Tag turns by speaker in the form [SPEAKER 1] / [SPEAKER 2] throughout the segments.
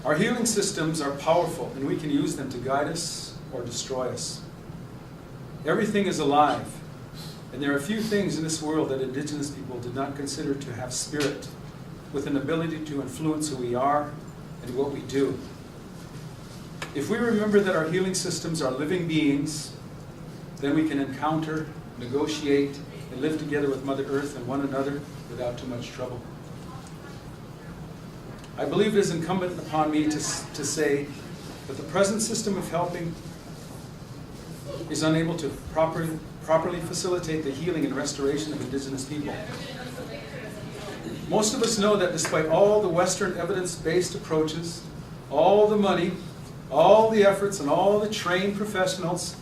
[SPEAKER 1] Our healing systems are powerful, and we can use them to guide us or destroy us. Everything is alive, and there are few things in this world that Indigenous people did not consider to have spirit, with an ability to influence who we are and what we do. If we remember that our healing systems are living beings, then we can encounter, negotiate, and live together with Mother Earth and one another without too much trouble. I believe it is incumbent upon me to say that the present system of helping is unable to properly facilitate the healing and restoration of Indigenous people. Most of us know that despite all the Western evidence-based approaches, all the money, all the efforts, and all the trained professionals,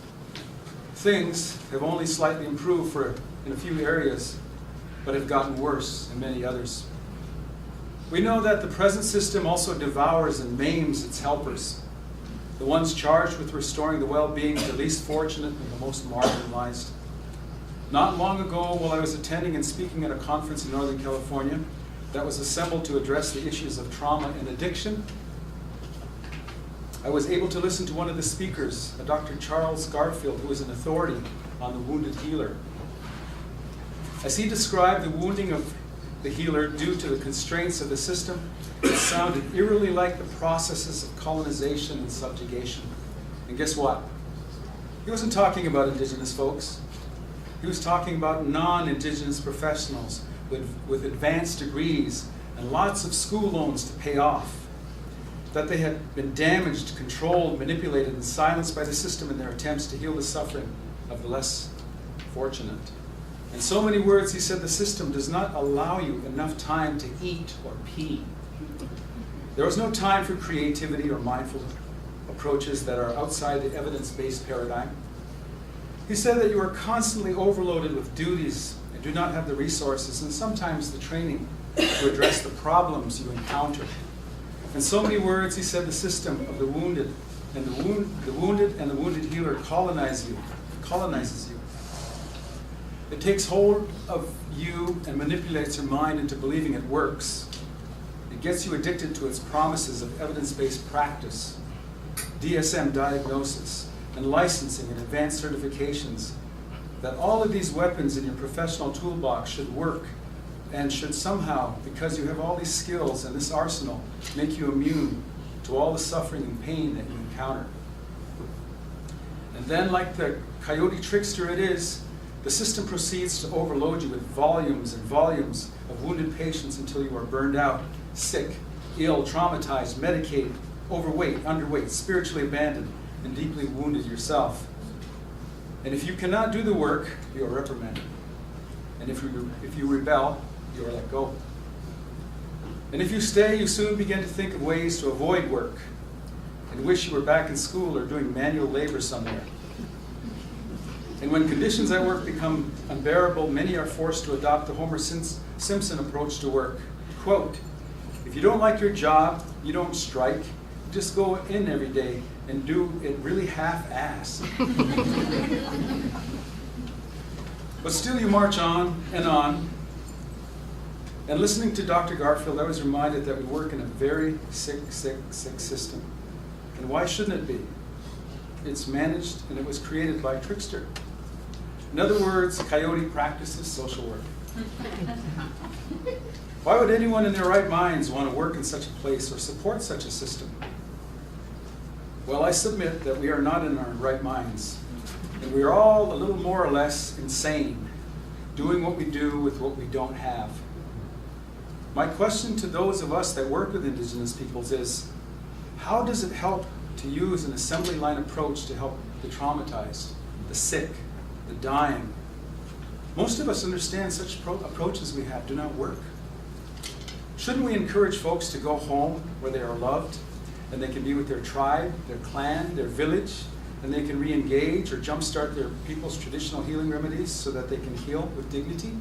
[SPEAKER 1] things have only slightly improved in a few areas, but have gotten worse in many others. We know that the present system also devours and maims its helpers, the ones charged with restoring the well-being of the least fortunate and the most marginalized. Not long ago, while I was attending and speaking at a conference in Northern California that was assembled to address the issues of trauma and addiction, I was able to listen to one of the speakers, a Dr. Charles Garfield, who is an authority on the wounded healer. As he described the wounding of the healer due to the constraints of the system, it sounded eerily like the processes of colonization and subjugation. And guess what? He wasn't talking about Indigenous folks. He was talking about non-Indigenous professionals with advanced degrees and lots of school loans to pay off. That they had been damaged, controlled, manipulated, and silenced by the system in their attempts to heal the suffering of the less fortunate. In so many words, he said the system does not allow you enough time to eat or pee. There was no time for creativity or mindful approaches that are outside the evidence-based paradigm. He said that you are constantly overloaded with duties and do not have the resources and sometimes the training to address the problems you encounter. In so many words, he said the system of the wounded and the wounded healer colonizes you. It takes hold of you and manipulates your mind into believing it works. It gets you addicted to its promises of evidence-based practice, DSM diagnosis, and licensing and advanced certifications, that all of these weapons in your professional toolbox should work and should somehow, because you have all these skills and this arsenal, make you immune to all the suffering and pain that you encounter. And then, like the coyote trickster it is, the system proceeds to overload you with volumes and volumes of wounded patients until you are burned out, sick, ill, traumatized, medicated, overweight, underweight, spiritually abandoned, and deeply wounded yourself. And if you cannot do the work, you are reprimanded. And if you rebel, you are let go. And if you stay, you soon begin to think of ways to avoid work and wish you were back in school or doing manual labor somewhere. And when conditions at work become unbearable, many are forced to adopt the Homer Simpson approach to work. Quote, if you don't like your job, you don't strike. You just go in every day and do it really half-assed. But still you march on. And listening to Dr. Garfield, I was reminded that we work in a very sick system. And why shouldn't it be? It's managed and it was created by a trickster. In other words, coyote practices social work. Why would anyone in their right minds want to work in such a place or support such a system? Well, I submit that we are not in our right minds. And we are all a little more or less insane, doing what we do with what we don't have. My question to those of us that work with Indigenous peoples is, how does it help to use an assembly line approach to help the traumatized, the sick, the dying? Most of us understand such approaches we have do not work. Shouldn't we encourage folks to go home where they are loved and they can be with their tribe, their clan, their village, and they can re-engage or jumpstart their people's traditional healing remedies so that they can heal with dignity?